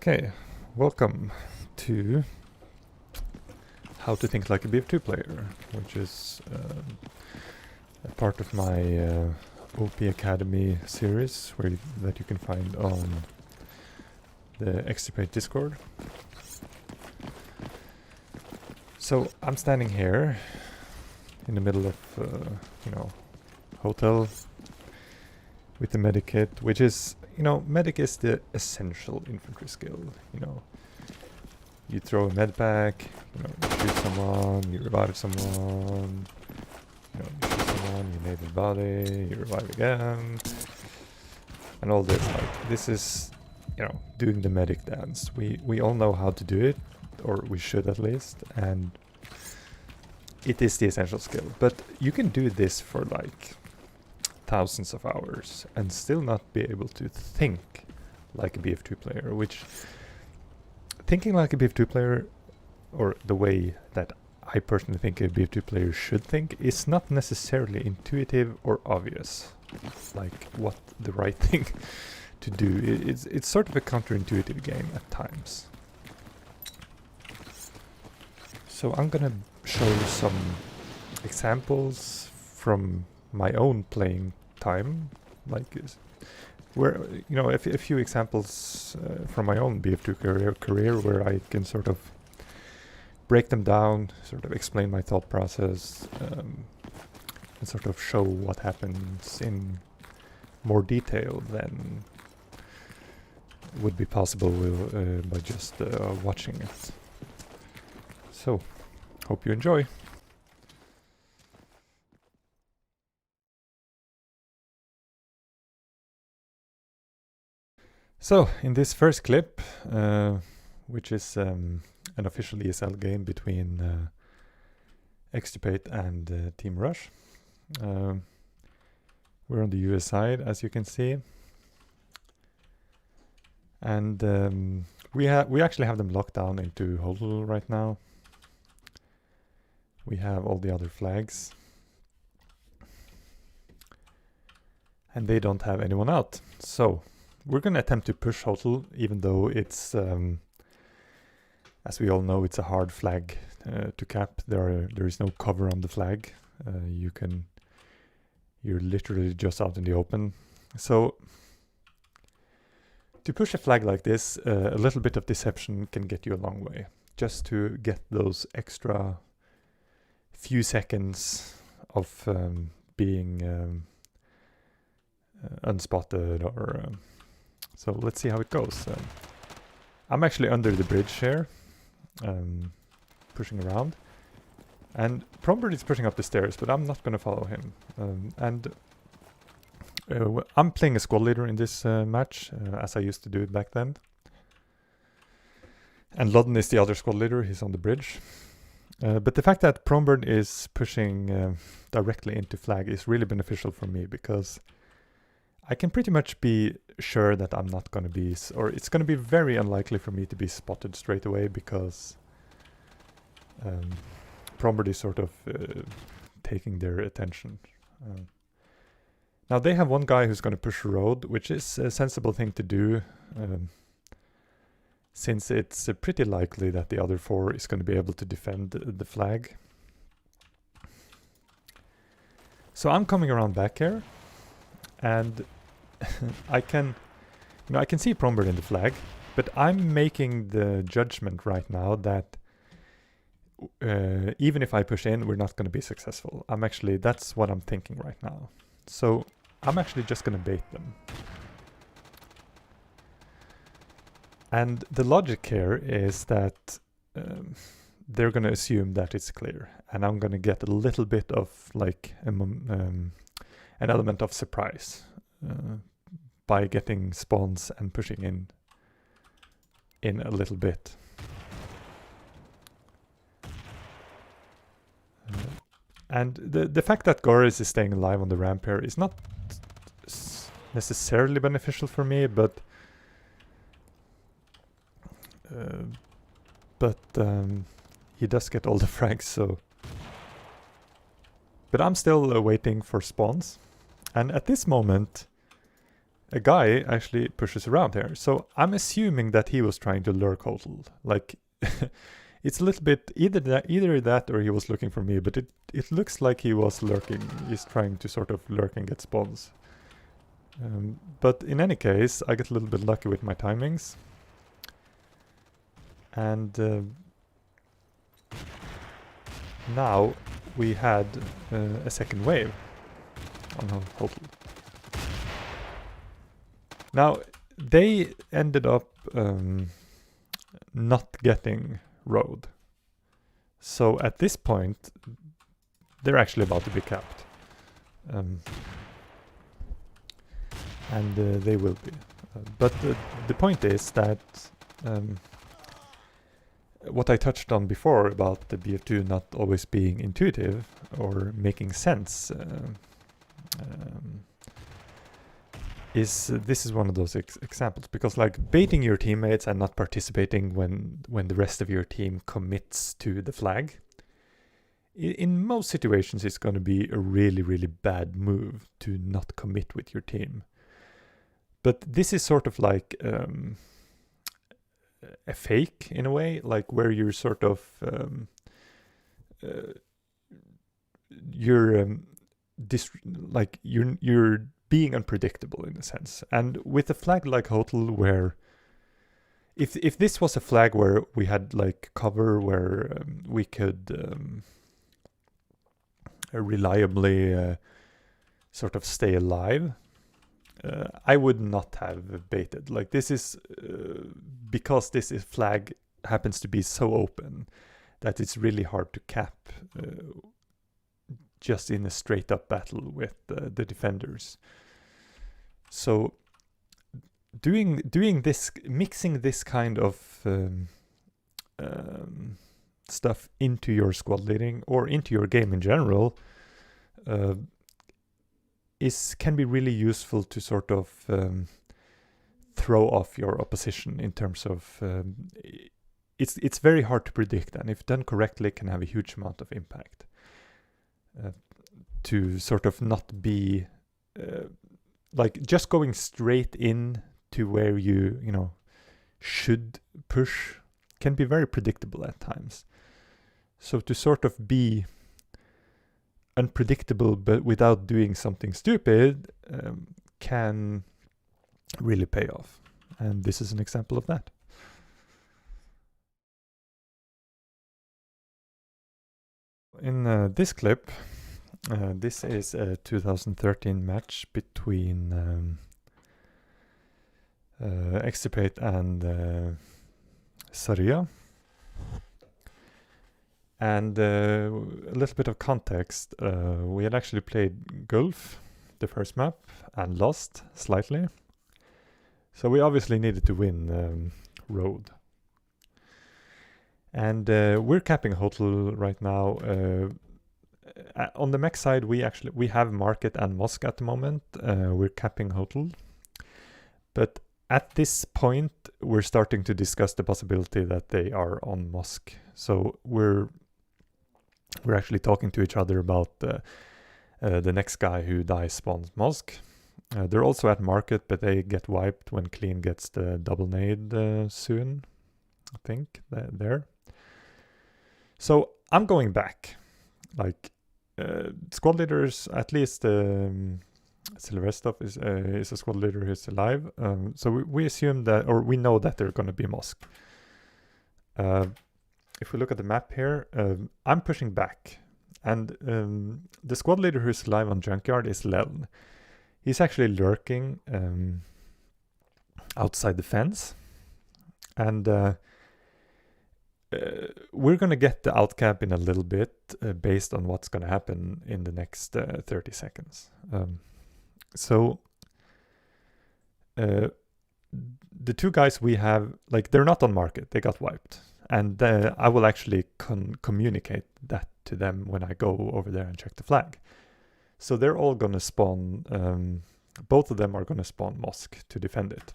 Okay, welcome to How to Think Like a BF2 Player, which is a part of my OP Academy series that you can find on the Extirpate Discord. So I'm standing here in the middle of, hotel with the medic kit, which is, medic is the essential infantry skill, You throw a med pack, you shoot someone, you revive someone, you shoot someone, you nade the body, you revive again, and all this. Like, this is, doing the medic dance. We all know how to do it, or we should at least, and it is the essential skill. But you can do this for like thousands of hours and still not be able to think like a BF2 player, which thinking like a BF2 player, or the way that I personally think a BF2 player should think, is not necessarily intuitive or obvious, like what the right thing to do. It's sort of a counterintuitive game at times. So I'm gonna show some examples from my own playing time, like where a few examples from my own BF2 career where I can sort of break them down, sort of explain my thought process, and sort of show what happens in more detail than would be possible by just watching it. So, hope you enjoy. So, in this first clip, which is an official ESL game between Extirpate and Team Rush, we're on the US side, as you can see, and we actually have them locked down into HODL right now. We have all the other flags, and they don't have anyone out. So we're going to attempt to push HODL, even though it's, as we all know, it's a hard flag to cap. There is no cover on the flag. You're literally just out in the open. So to push a flag like this, a little bit of deception can get you a long way. Just to get those extra few seconds of being unspotted, or so let's see how it goes. I'm actually under the bridge here, pushing around, and Prombert is pushing up the stairs, but I'm not going to follow him. I'm playing a squad leader in this match, as I used to do it back then. And Lodden is the other squad leader, he's on the bridge. But the fact that Prombert is pushing directly into flag is really beneficial for me, because I can pretty much be sure that I'm not going to be, or it's going to be very unlikely for me to be spotted straight away, because Prombert is sort of taking their attention. Now they have one guy who's going to push road, which is a sensible thing to do, since it's pretty likely that the other four is going to be able to defend the flag. So I'm coming around back here, and I can see Prombert in the flag, but I'm making the judgment right now that even if I push in, we're not going to be successful. That's what I'm thinking right now. So I'm actually just going to bait them. And the logic here is that they're going to assume that it's clear, and I'm going to get a little bit of like an element of surprise by getting spawns and pushing in a little bit. And the fact that Goris is staying alive on the ramp here is not necessarily beneficial for me, but he does get all the frags, so. But I'm still waiting for spawns, and at this moment a guy actually pushes around here. So I'm assuming that he was trying to lurk Hotel. Like, it's a little bit either that or he was looking for me, but it looks like he was lurking. He's trying to sort of lurk and get spawns. But in any case, I get a little bit lucky with my timings. And now we had a second wave on Hotel. Now, they ended up not getting road. So at this point, they're actually about to be capped. And they will be. But the point is that what I touched on before about the BF2 not always being intuitive or making sense this is one of those examples, because like baiting your teammates and not participating when the rest of your team commits to the flag, in most situations it's going to be a really, really bad move to not commit with your team. But this is sort of like a fake in a way, like where you're sort of you're being unpredictable in a sense. And with a flag like Hotel, where if this was a flag where we had like cover where we could reliably sort of stay alive, I would not have baited. Like this is because this flag happens to be so open that it's really hard to cap just in a straight up battle with the defenders. So doing this, mixing this kind of stuff into your squad leading or into your game in general can be really useful to sort of throw off your opposition in terms of it's very hard to predict, and if done correctly can have a huge amount of impact. To sort of not be like just going straight in to where you should push can be very predictable at times. So to sort of be unpredictable but without doing something stupid can really pay off, and this is an example of that. In this clip, this is a 2013 match between Extirpate and Saria. And a little bit of context, we had actually played Gulf, the first map, and lost slightly. So we obviously needed to win Road. And we're capping Hotel right now. On the mech side, we have Market and Mosque at the moment. We're capping Hotel. But at this point, we're starting to discuss the possibility that they are on Mosque. So we're actually talking to each other about the next guy who dies spawns Mosque. They're also at Market, but they get wiped when Clean gets the double nade soon, I think, there. So I'm going back. Like, squad leaders, at least Silverstov is a squad leader who's alive. So we assume that, or we know that they're going to be Mosque. If we look at the map here, I'm pushing back. And the squad leader who's alive on Junkyard is Leln. He's actually lurking outside the fence. And we're going to get the outcap in a little bit based on what's going to happen in the next 30 seconds. So the two guys we have, like, they're not on Market. They got wiped. And I will actually communicate that to them when I go over there and check the flag. So they're all going to spawn, both of them are going to spawn Mosque to defend it.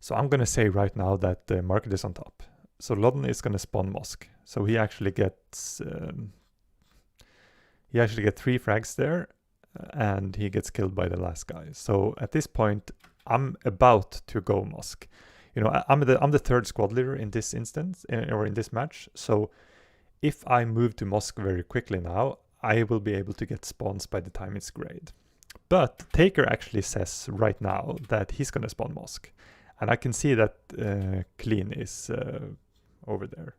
So I'm going to say right now that the Market is on top. So Lodden is going to spawn Mosque. So he actually gets 3 frags there. and he gets killed by the last guy. So at this point, I'm about to go Mosk. You know, I'm the third squad leader in this instance, or in this match. So if I move to Mosk very quickly now, I will be able to get spawns by the time it's grayed. But Taker actually says right now that he's going to spawn Mosk. And I can see that Clean is over there.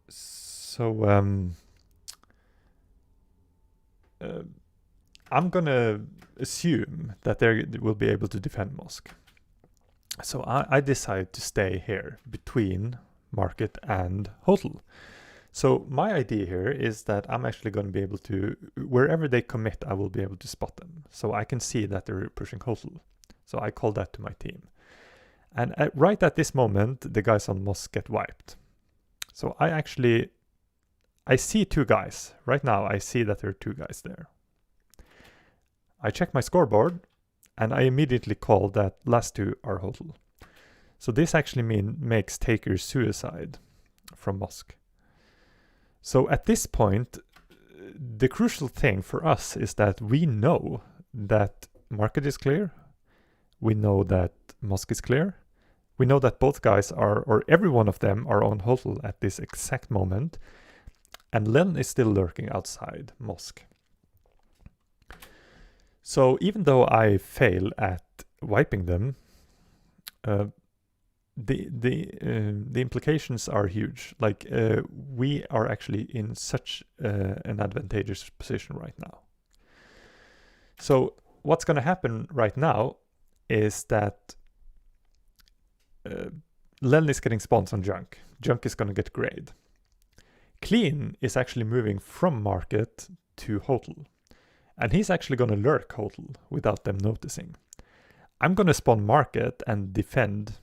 So I'm going to assume that they will be able to defend Mosk. So I decide to stay here between Market and Hotel. So my idea here is that I'm actually going to be able to, wherever they commit, I will be able to spot them. So I can see that they're pushing Hotel. So I call that to my team. And right at this moment, the guys on Mosk get wiped. So I see two guys. Right now, I see that there are two guys there. I check my scoreboard, and I immediately call that last two are Hotel. So this actually makes Taker suicide from Mosk. So at this point, the crucial thing for us is that we know that Market is clear. We know that Mosk is clear. We know that both guys are, or every one of them are on Hotel at this exact moment. And Len is still lurking outside Mosk. So even though I fail at wiping them, the implications are huge. Like we are actually in such an advantageous position right now. So what's going to happen right now is that Len is getting spawns on Junk. Junk is going to get grayed. Clean is actually moving from Market to Hotel. And he's actually going to lurk Hotel without them noticing. I'm going to spawn Market and defend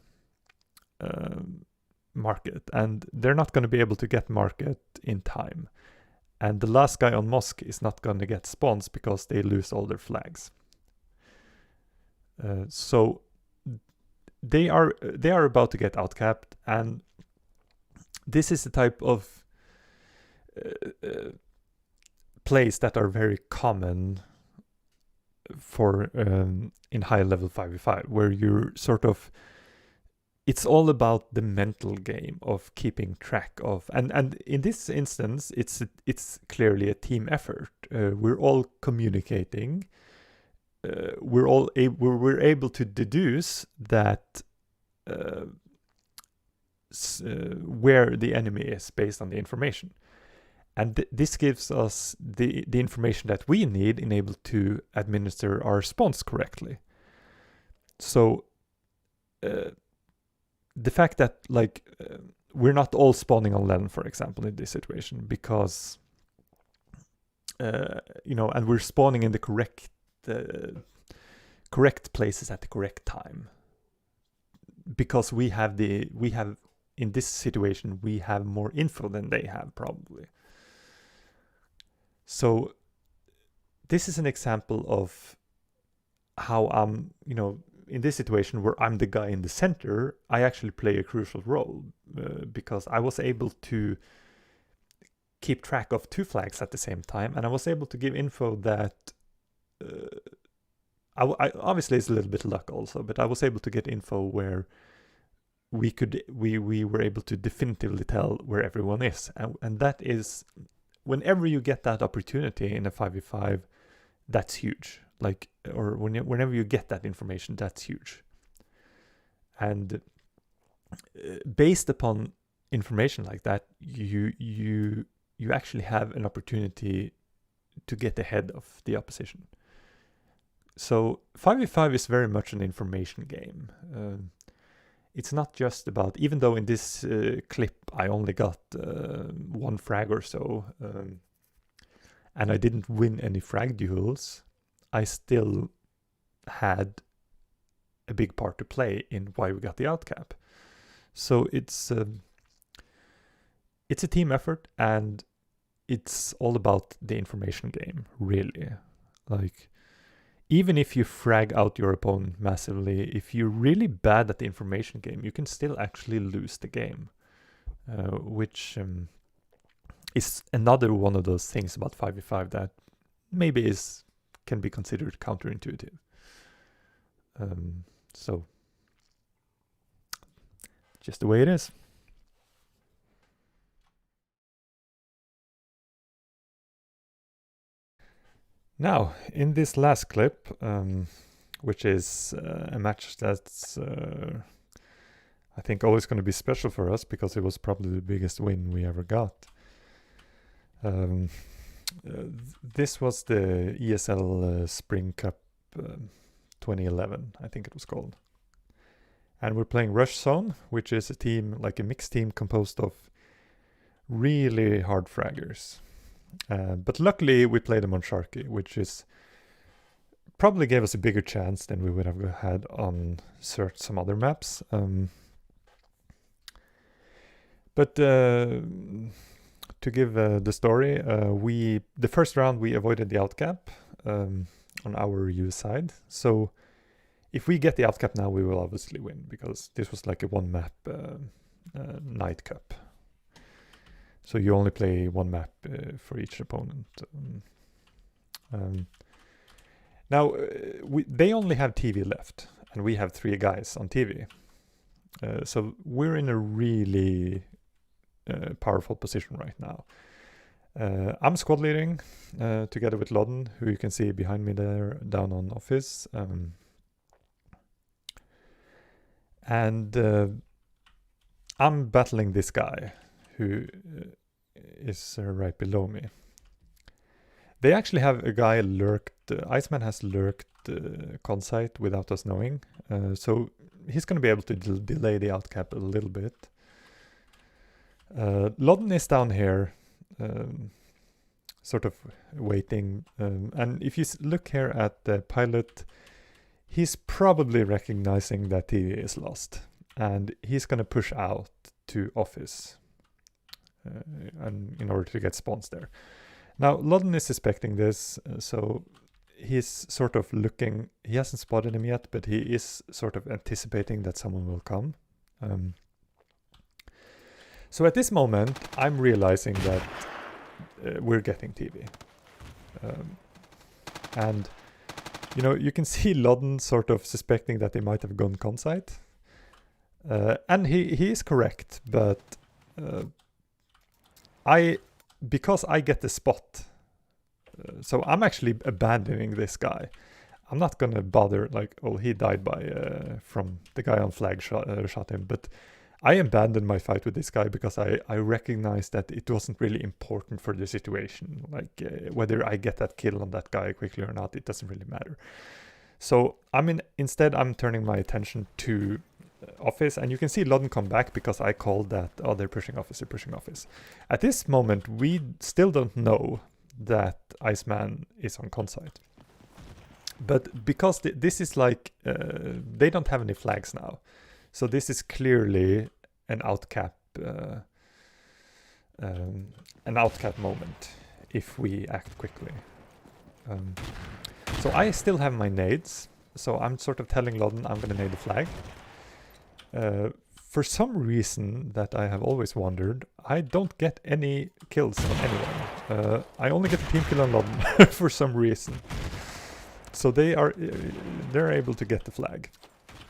Market. And they're not going to be able to get Market in time. And the last guy on Mosk is not going to get spawns because they lose all their flags. So they are about to get outcapped, and this is the type of plays that are very common for in high level 5v5, where you're sort of, it's all about the mental game of keeping track of, and in this instance it's clearly a team effort. We're all communicating. We're able to deduce that where the enemy is based on the information. And this gives us the information that we need in able to administer our spawns correctly. So the fact that we're not all spawning on Len, for example, in this situation, because and we're spawning in the correct places at the correct time, because we have in this situation we have more info than they have probably. So this is an example of how I'm, in this situation where I'm the guy in the center, I actually play a crucial role because I was able to keep track of two flags at the same time, and I was able to give info that I obviously it's a little bit luck also, but I was able to get info where we were able to definitively tell where everyone is, and that is, whenever you get that opportunity in a 5v5, that's huge. Or whenever you get that information, that's huge. And based upon information like that, you actually have an opportunity to get ahead of the opposition. So 5v5 is very much an information game. It's not just about, even though in this clip I only got one frag or so, and I didn't win any frag duels, I still had a big part to play in why we got the outcap. So it's a team effort, and it's all about the information game, really. Even if you frag out your opponent massively, if you're really bad at the information game, you can still actually lose the game, which is another one of those things about 5v5 that maybe can be considered counterintuitive. So just the way it is. Now, in this last clip, which is a match that's I think always going to be special for us because it was probably the biggest win we ever got. This was the ESL Spring Cup 2011, I think it was called. And we're playing Rush Zone, which is a team, like a mixed team composed of really hard fraggers. But luckily we played them on Sharky, which is probably gave us a bigger chance than we would have had on some other maps. But to give the story, the first round we avoided the outcap on our US side. So if we get the outcap now, we will obviously win because this was like a one map night cup. So you only play one map for each opponent. Now, they only have TV left, and we have 3 guys on TV. So we're in a really powerful position right now. I'm squad leading together with Lodden, who you can see behind me there down on office. And I'm battling this guy who is right below me. They actually have a guy lurked, Iceman has lurked Consite without us knowing. So he's going to be able to delay the outcap a little bit. Lodden is down here, sort of waiting. And if you look here at the pilot, he's probably recognizing that he is lost. And he's going to push out to office and in order to get spawns there. Now, Lodden is suspecting this, so he's sort of looking. He hasn't spotted him yet, but he is sort of anticipating that someone will come. So at this moment, I'm realizing that we're getting TV. And, you know, you can see Lodden sort of suspecting that they might have gone Consite. And he is correct, but because I get the spot, so I'm actually abandoning this guy. I'm not gonna bother, like, oh, he died by from the guy on flag shot him, but I abandoned my fight with this guy because I recognized that it wasn't really important for the situation. Like whether I get that kill on that guy quickly or not, it doesn't really matter. So instead I'm turning my attention to office, and you can see Lodden come back because I called that, oh, they're pushing office. At this moment, we still don't know that Iceman is on Consite. But because this is like, they don't have any flags now. So this is clearly an outcap moment if we act quickly. So I still have my nades. So I'm sort of telling Lodden I'm going to nade the flag. For some reason that I have always wondered, I don't get any kills on anyone. I only get a team kill on Lodden for some reason. So they're able to get the flag.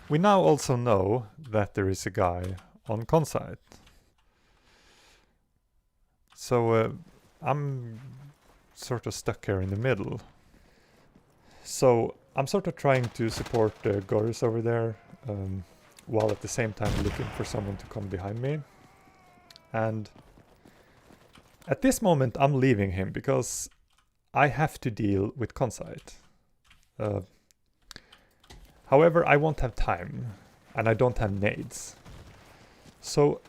We now also know that there is a guy on Consite. So I'm sort of stuck here in the middle. So I'm sort of trying to support Goris over there, while at the same time looking for someone to come behind me. And at this moment I'm leaving him because I have to deal with Consite. However, I won't have time and I don't have nades. So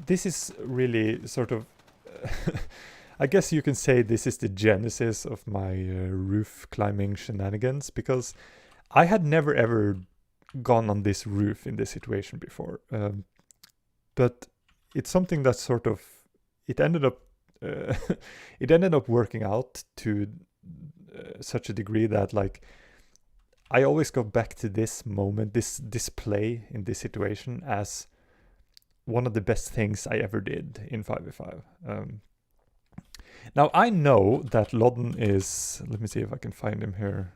this is really sort of I guess you can say this is the genesis of my roof climbing shenanigans, because I had never ever gone on this roof in this situation before, but it's something that sort of it ended up working out to such a degree that, like, I always go back to this moment, this display in this situation as one of the best things I ever did in 5v5. Now I know that Lodden is... Let me see if I can find him here.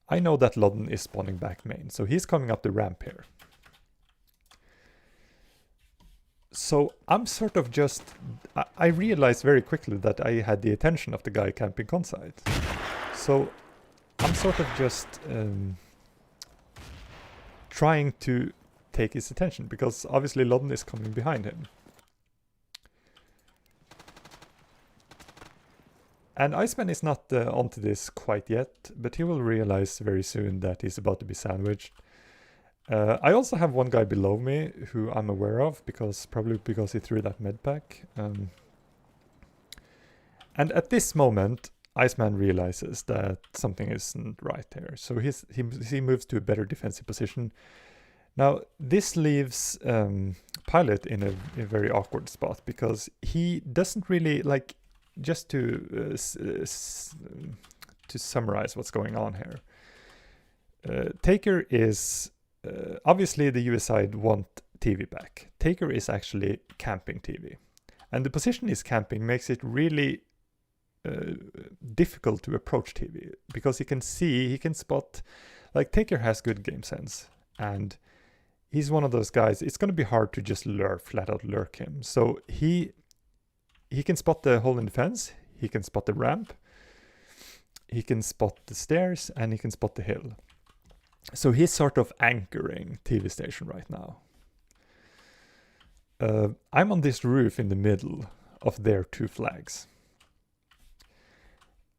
I know that Lodden is spawning back main, so he's coming up the ramp here. So I'm sort of just... I realized very quickly that I had the attention of the guy camping con site. So I'm sort of just trying to take his attention, because obviously Lodden is coming behind him. And Iceman is not onto this quite yet, but he will realize very soon that he's about to be sandwiched. I also have one guy below me who I'm aware of, probably because he threw that med pack. And at this moment, Iceman realizes that something isn't right there. So he moves to a better defensive position. Now, this leaves Pilot in a very awkward spot, because he doesn't really, like, just to summarize what's going on here. Taker is... obviously, the US side want TV back. Taker is actually camping TV. And the position he's camping makes it really difficult to approach TV, because he can spot... Like, Taker has good game sense, and he's one of those guys. It's going to be hard to just flat out lurk him. So he can spot the hole in the fence, he can spot the ramp, he can spot the stairs, and he can spot the hill. So he's sort of anchoring TV station right now. I'm on this roof in the middle of their two flags.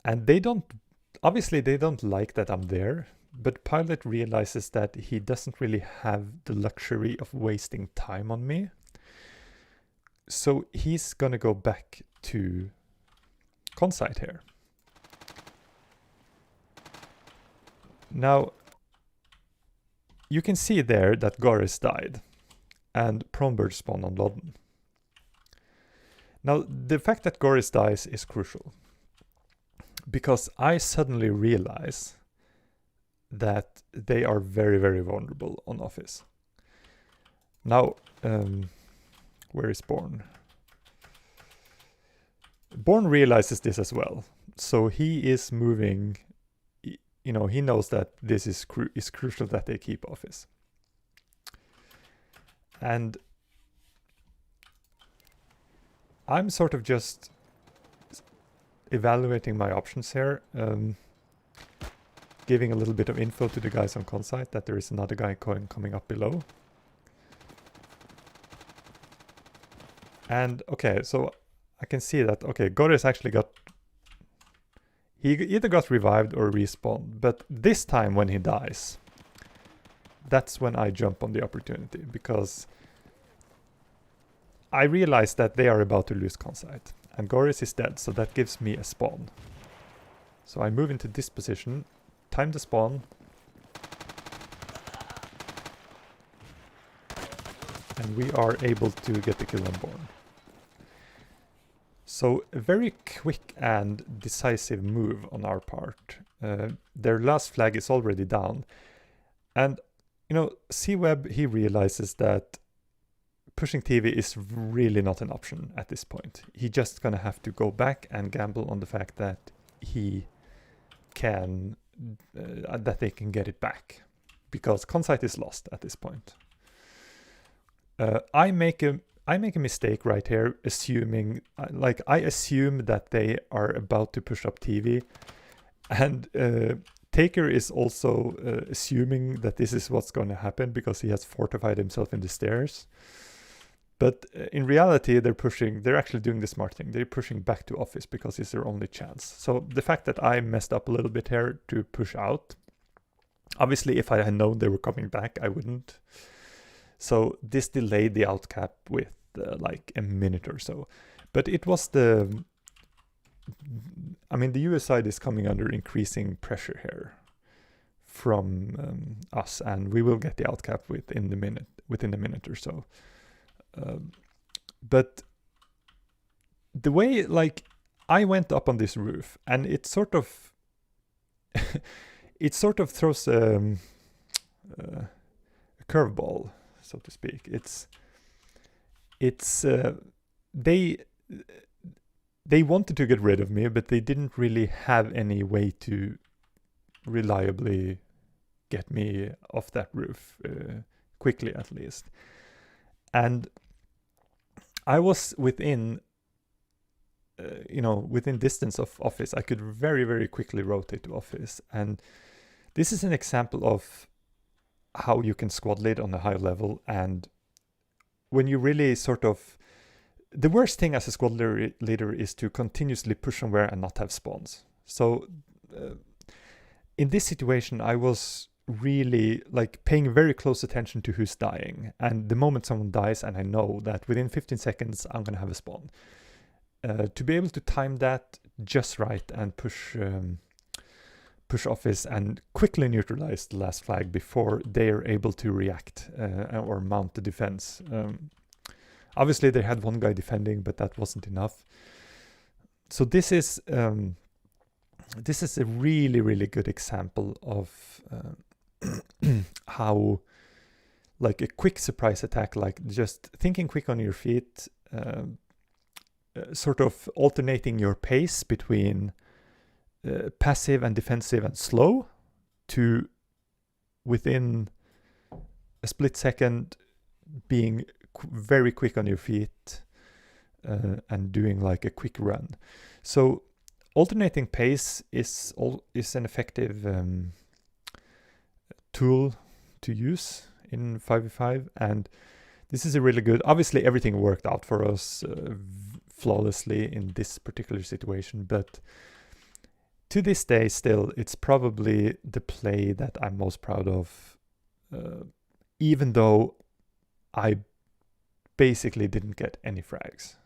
And obviously they don't like that I'm there, but Pilot realizes that he doesn't really have the luxury of wasting time on me. So he's gonna go back to Consite here. Now, you can see there that Goris died and Prombird spawned on Lodden. Now, the fact that Goris dies is crucial, because I suddenly realize that they are very, very vulnerable on Office. Now, where is Born? Born realizes this as well. So he is moving, you know, he knows that this is crucial that they keep Office. And I'm sort of just evaluating my options here, giving a little bit of info to the guys on Consite that there is another guy coming up below. And okay, so I can see that, okay, Goris actually he either got revived or respawned, but this time when he dies, that's when I jump on the opportunity, because I realize that they are about to lose Consite, and Goris is dead, so that gives me a spawn. So I move into this position, time the spawn, and we are able to get the kill on Born. So a very quick and decisive move on our part. Their last flag is already down. And, you know, C-Web, he realizes that pushing TV is really not an option at this point. He's just gonna have to go back and gamble on the fact that he can, that they can get it back. Because Consite is lost at this point. I make a mistake right here, assuming, like, I assume that they are about to push up TV, and Taker is also assuming that this is what's going to happen because he has fortified himself in the stairs. But in reality, they're actually doing the smart thing. They're pushing back to Office because it's their only chance. So the fact that I messed up a little bit here to push out, obviously if I had known they were coming back, I wouldn't. So this delayed the outcap with like a minute or so. But it was the US side is coming under increasing pressure here from us, and we will get the outcap within a minute or so. But the way, like, I went up on this roof, and it sort of throws a curveball, so to speak. It's they wanted to get rid of me, but they didn't really have any way to reliably get me off that roof quickly, at least. And I was within within distance of office. I could very, very quickly rotate to office. And this is an example of how you can squad lead on a high level. And when you really sort of, the worst thing as a squad leader is to continuously push somewhere and not have spawns. So in this situation, I was really like paying very close attention to who's dying. And the moment someone dies and I know that within 15 seconds, I'm going to have a spawn. To be able to time that just right and push office and quickly neutralize the last flag before they are able to react or mount the defense. Obviously, they had one guy defending, but that wasn't enough. So this is a really, really good example of how, like, a quick surprise attack, like just thinking quick on your feet, sort of alternating your pace between passive and defensive and slow to within a split second being very quick on your feet and doing like a quick run. So alternating pace is an effective tool to use in 5v5, and this is a really good, obviously everything worked out for us flawlessly in this particular situation, but to this day still, it's probably the play that I'm most proud of, even though I basically didn't get any frags.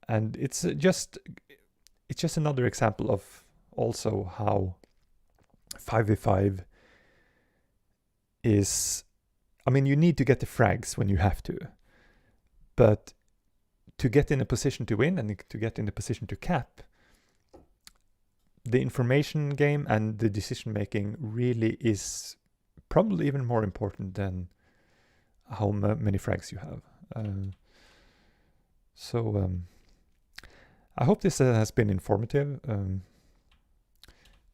And it's just another example of also how 5v5 is, I mean, you need to get the frags when you have to, but to get in a position to win and to get in a position to cap, the information game and the decision making really is probably even more important than how many frags you have. So I hope this has been informative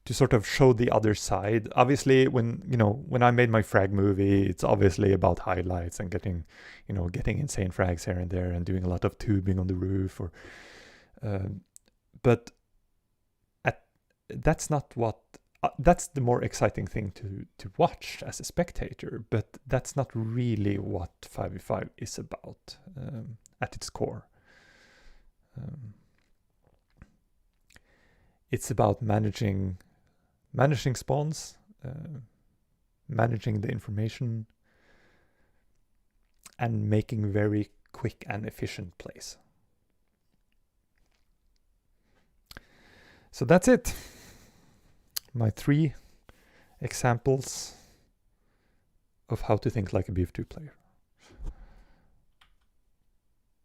to sort of show the other side. Obviously, when I made my frag movie, it's obviously about highlights and getting insane frags here and there and doing a lot of tubing on the roof, or but that's not what. That's the more exciting thing to watch as a spectator, but that's not really what 5v5 is about at its core. It's about managing spawns, managing the information, and making very quick and efficient plays. So that's it. My 3 examples of how to think like a BF2 player.